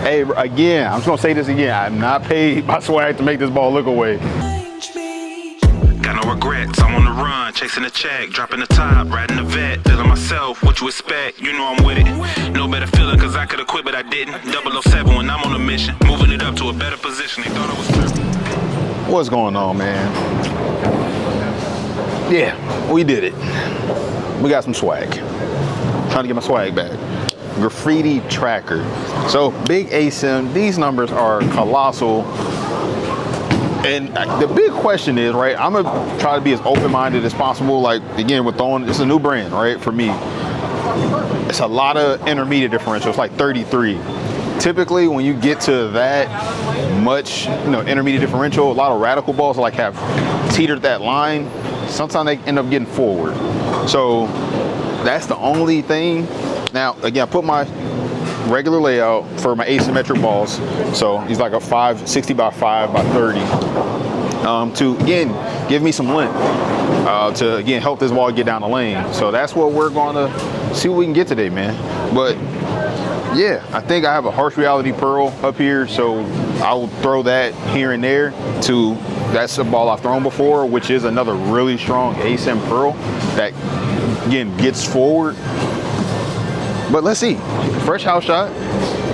Hey, again, I'm just gonna say this again. I'm not paid by Swag to make this ball look away. Got no regrets, I'm on the run, chasing the check, dropping the top, riding the vet, feeling myself, what you expect, you know I'm with it. No better feeling, cause I could've quit, but I didn't. 007 when I'm on a mission, moving it up to a better position, they thought I was perfect. What's going on, man? Yeah, we did it. We got some swag. Trying to get my swag back. Graffiti tracker. So big ASIM, these numbers are colossal. And the big question is, right, I'm gonna try to be as open-minded as possible. Like, again, with throwing, it's a new brand, right, for me. It's a lot of intermediate differential. It's like 33. Typically, when you get to that much, intermediate differential, a lot of radical balls like have teetered that line. Sometimes they end up getting forward. So that's the only thing. Now, again, I put my regular layout for my asymmetric balls. So he's like a 60 by 5 by 30 to, again, give me some length to, again, help this ball get down the lane. So that's what we're going to see what we can get today, man. But yeah, I think I have a harsh reality pearl up here, so I'll throw that here and there to, that's a ball I've thrown before, which is another really strong ASIM pearl that, again, gets forward. But let's see, fresh house shot,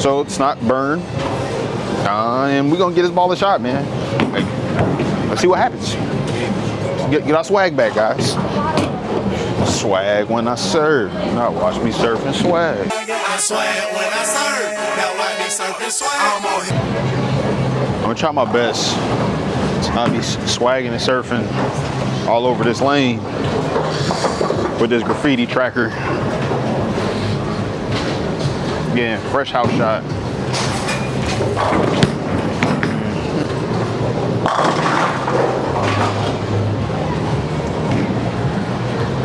so it's not burned. And we're gonna get this ball a shot, man. Let's see what happens. Get our swag back, guys. Swag when I serve. Now watch me surfing swag. I swag when I serve. Now watch me surfing swag. I'm gonna try my best to not be swagging and surfing all over this lane with this graffiti tracker. Again, fresh house shot.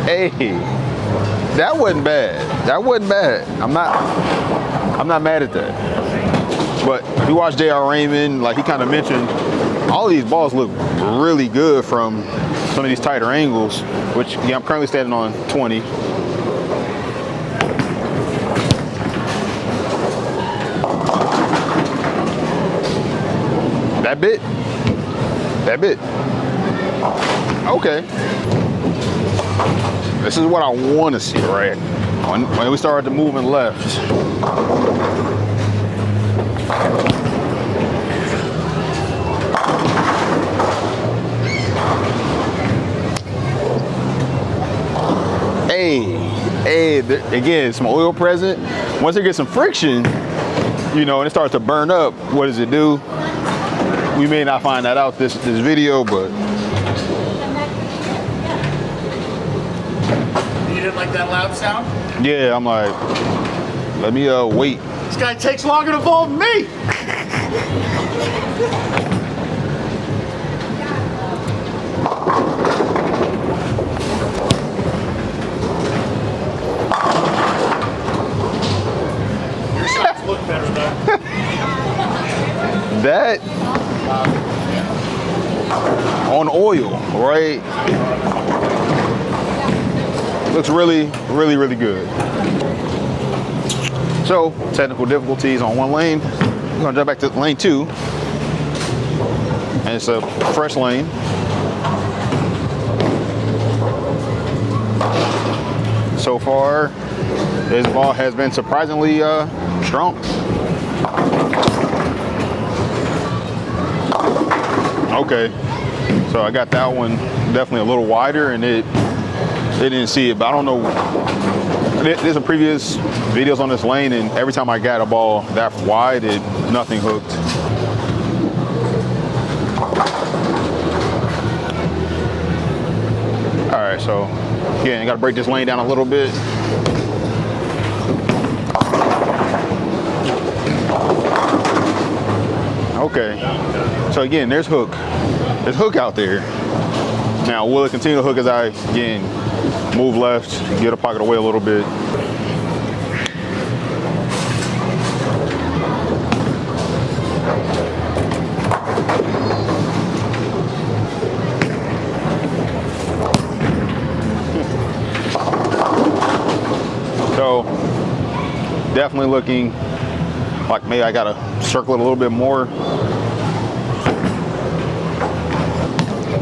Hey, that wasn't bad. That wasn't bad. I'm not mad at that. But if you watch J.R. Raymond, like he kind of mentioned, all of these balls look really good from some of these tighter angles, which yeah, I'm currently standing on 20. That bit? That bit. Okay. This is what I want to see, right? When we started moving left. Hey, again, some oil present. Once it gets some friction, and it starts to burn up, what does it do? We may not find that out this video, but. You didn't like that loud sound? Yeah, I'm like, let me wait. This guy takes longer to bowl than me. Your shots look better though. That on oil, right? Looks really, really, really good. So, technical difficulties on one lane. I'm gonna jump back to lane 2. And it's a fresh lane. So far, this ball has been surprisingly strong. Okay, so I got that one definitely a little wider, and it didn't see it, but I don't know. There's some previous videos on this lane, and every time I got a ball that wide, nothing hooked. All right, so again, I got to break this lane down a little bit. Okay, so again, there's hook. There's hook out there. Now, will it continue to hook as I, again, move left, get a pocket away a little bit? So, definitely looking like maybe I gotta circle it a little bit more.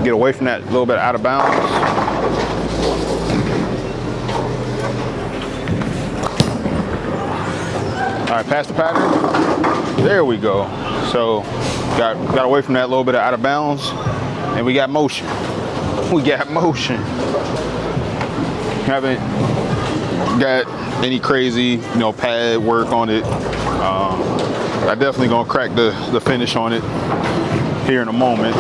Get away from that little bit out of bounds. All right, pass the pattern. There we go. So got away from that little bit of out of bounds, and we got motion. We got motion. Haven't got any crazy, pad work on it. I definitely gonna crack the finish on it here in a moment.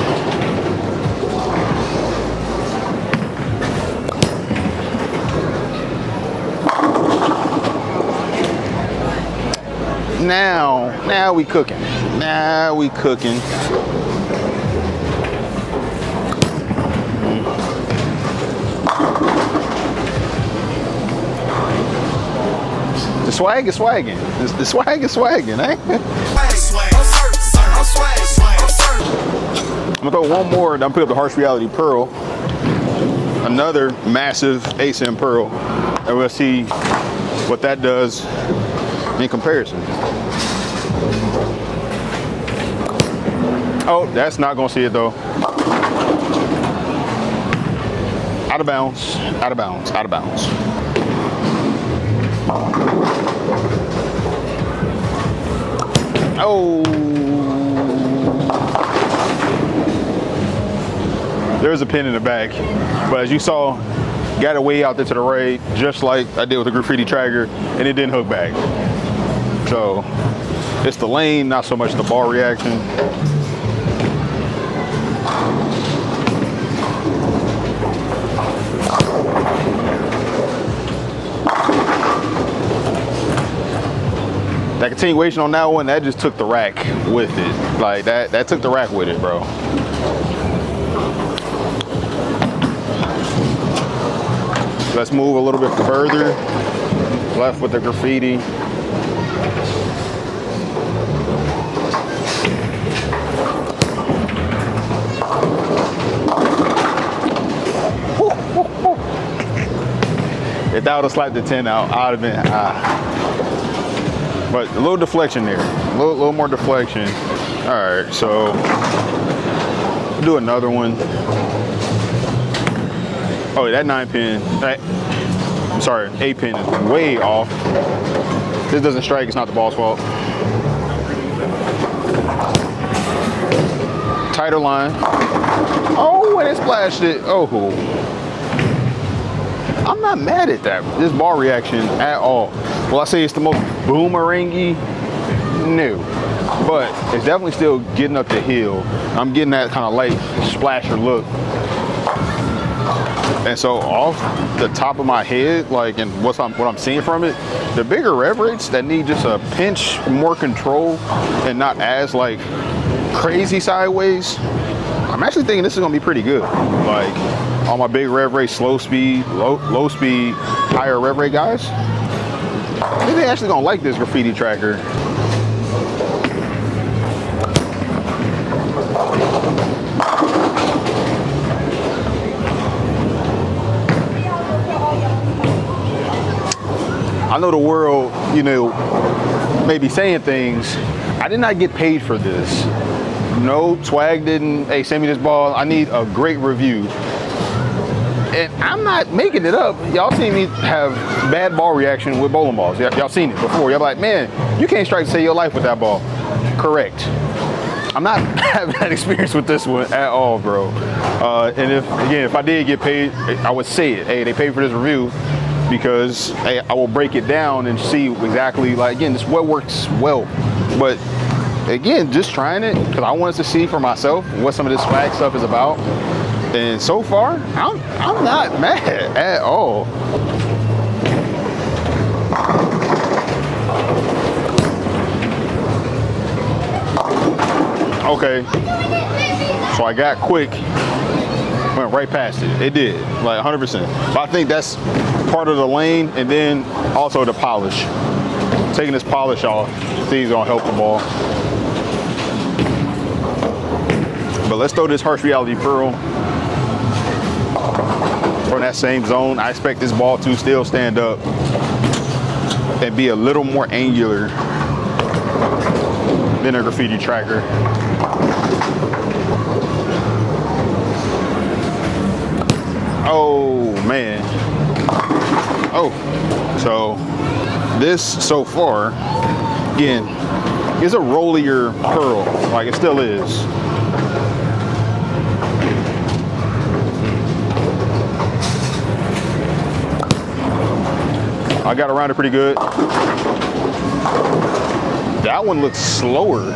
Now we cooking. Now we cooking. The swag is swagging. The swag is swagging, eh? I'm gonna throw one more. I'm put up the Harsh Reality Pearl. Another massive ASIM Pearl. And we'll see what that does in comparison. Oh, that's not gonna see it though. Out of bounds, out of bounds, out of bounds. Oh. There's a pin in the back, but as you saw, got it way out there to the right, just like I did with the Graffiti tracker, and it didn't hook back. So it's the lane, not so much the ball reaction. That continuation on that one, that just took the rack with it. Like that took the rack with it, bro. Let's move a little bit further left with the Graffiti. If that would have slapped the 10 out, I would have been But a little deflection there, a little more deflection. All right, so we'll do another one. Oh, that 9-pin, I'm sorry, 8-pin is way off. This doesn't strike, it's not the ball's fault. Tighter line. Oh, and it splashed it. Oh, I'm not mad at that, this ball reaction at all. Will I say it's the most boomerangy? No, but it's definitely still getting up the hill. I'm getting that kind of light splasher look. And so off the top of my head, like, and what I'm seeing from it, the bigger rev rates that need just a pinch more control and not as like crazy sideways, I'm actually thinking this is gonna be pretty good. Like all my big rev rate, slow speed, low speed, higher rev rate guys, I think they actually gonna like this Graffiti tracker. I know the world, may be saying things. I did not get paid for this. No, Swag didn't, hey, send me this ball. I need a great review. And I'm not making it up. Y'all seen me have bad ball reaction with bowling balls. Y'all seen it before. Y'all like, man, you can't strike to save your life with that ball. Correct. I'm not having that experience with this one at all, bro. And if I did get paid, I would say it. Hey, they paid for this review. Because hey, I will break it down and see exactly, like, again, this what works well. But again, just trying it because I wanted to see for myself what some of this swag stuff is about. And so far, I'm not mad at all. Okay, so I got quick. Went right past it. It did, like 100%. But I think that's part of the lane, and then also the polish. Taking this polish off, I think it's gonna help the ball. But let's throw this Harsh Reality Pearl from that same zone. I expect this ball to still stand up and be a little more angular than a graffiti tracker. Oh man. Oh, so this so far, again, is a rollier pearl, like it still is. I got around it pretty good. That one looks slower.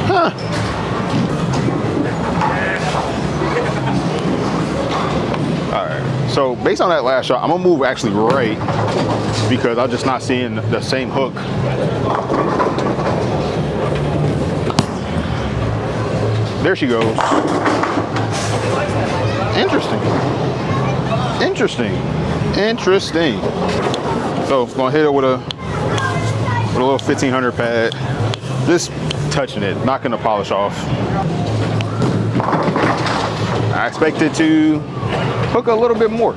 Huh. All right, so based on that last shot, I'm gonna move actually right because I'm just not seeing the same hook. There she goes. Interesting. Interesting. Interesting. So I'm gonna hit it with a little 1500 pad. Just touching it, not gonna polish off. I expect it to hook a little bit more.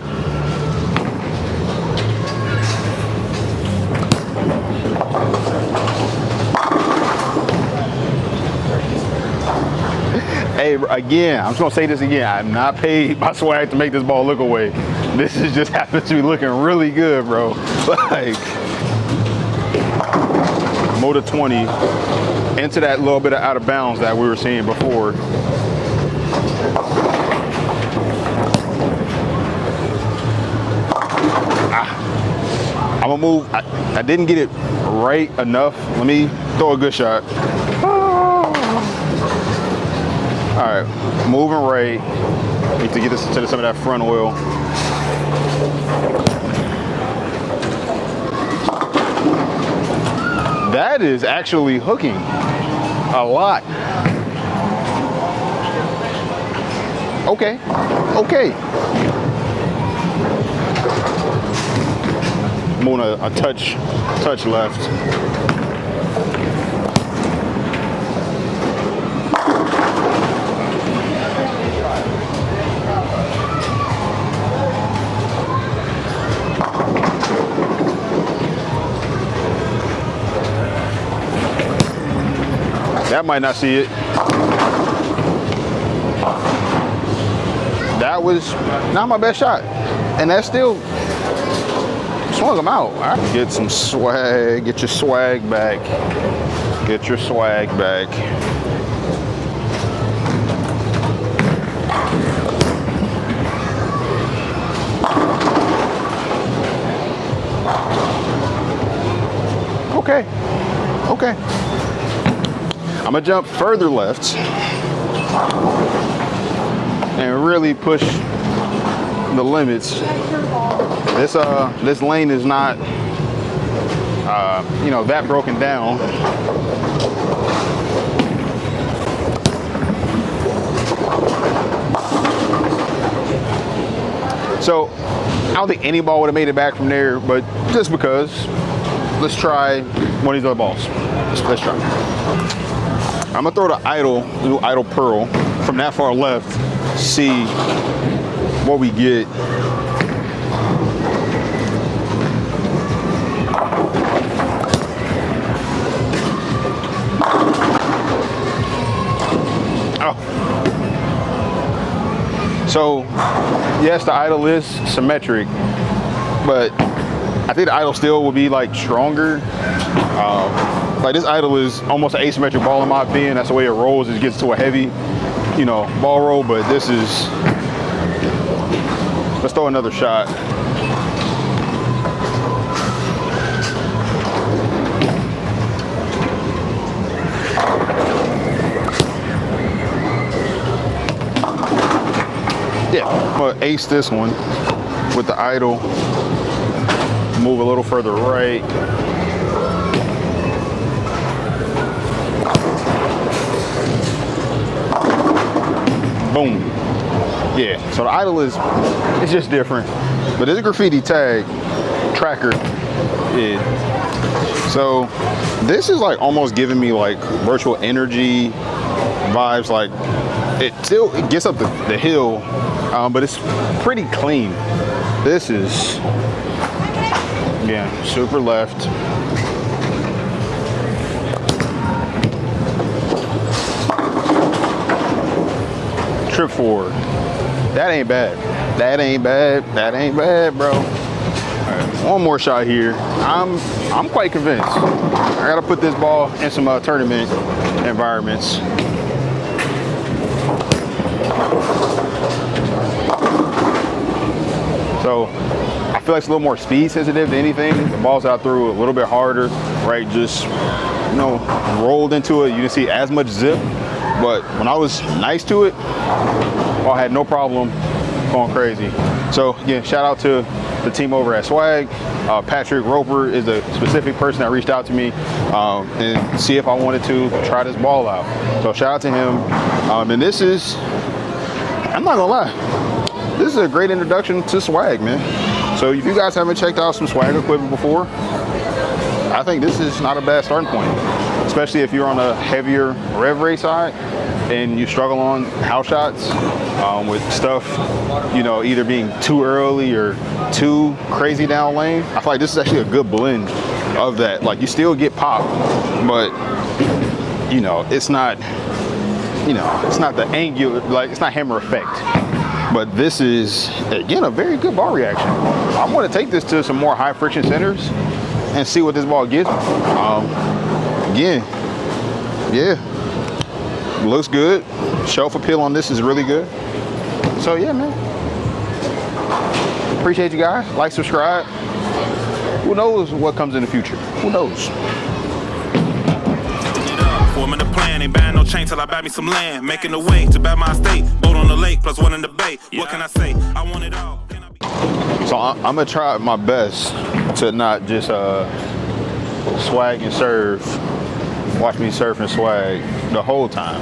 Hey, again, I'm just gonna say this again. I'm not paid by swag to make this ball look away. This is just happens to be looking really good, bro. Like, motor 20 into that little bit of out of bounds that we were seeing before. I'm gonna move. I didn't get it right enough. Let me throw a good shot. All right, moving right. Need to get this to some of that front oil. That is actually hooking a lot. Okay, okay. Moving a touch left. That might not see it. That was not my best shot. And that still swung them out. All right. Get some swag, get your swag back. Get your swag back. Okay, okay. I'm gonna jump further left and really push the limits. This lane is not, you know, that broken down. So I don't think any ball would have made it back from there, but just because, let's try one of these other balls. Let's try. I'm gonna throw the little idle pearl from that far left, see what we get. Oh. So, yes, the idle is symmetric, but I think the idle still will be like stronger. Like this idle is almost an asymmetric ball in my opinion. That's the way it rolls. It gets to a heavy, you know, ball roll. But this is. Let's throw another shot. Yeah, I'm gonna ace this one with the idle. Move a little further right. Boom. Yeah, so the idle is, it's just different. But this graffiti tag tracker, yeah. So this is like almost giving me like virtual energy vibes. Like it gets up the hill, but it's pretty clean. This is, again, super left. trip forward. That ain't bad. That ain't bad. That ain't bad, bro. All right, one more shot here. I'm quite convinced. I gotta put this ball in some tournament environments. So I feel like it's a little more speed sensitive than anything. The balls out through a little bit harder, right? Just, you know, rolled into it. You didn't see as much zip, but when I was nice to it, I had no problem going crazy. So again, shout out to the team over at Swag. Patrick Roper is a specific person that reached out to me and see if I wanted to try this ball out. So shout out to him. And this is, I'm not gonna lie, this is a great introduction to Swag, man. So if you guys haven't checked out some Swag equipment before, I think this is not a bad starting point, especially if you're on a heavier rev rate side and you struggle on house shots with stuff, you know, either being too early or too crazy down lane. I feel like this is actually a good blend of that. Like, you still get pop, but you know, it's not, you know, it's not the angular, like, it's not hammer effect. But this is, again, a very good ball reaction. I want to take this to some more high friction centers and see what this ball gives me. Again, yeah, looks good. Shelf appeal on this is really good. So yeah, man. Appreciate you guys. Like, subscribe. Who knows what comes in the future? Who knows? Forming a plan, ain't buying no chain till I buy me some land. Making a way to buy my estate. Boat on the lake, plus one in the bay. What can I say? I want it all. Can I be? So I'm gonna try my best to not just swag and serve. Watch me surf and swag the whole time.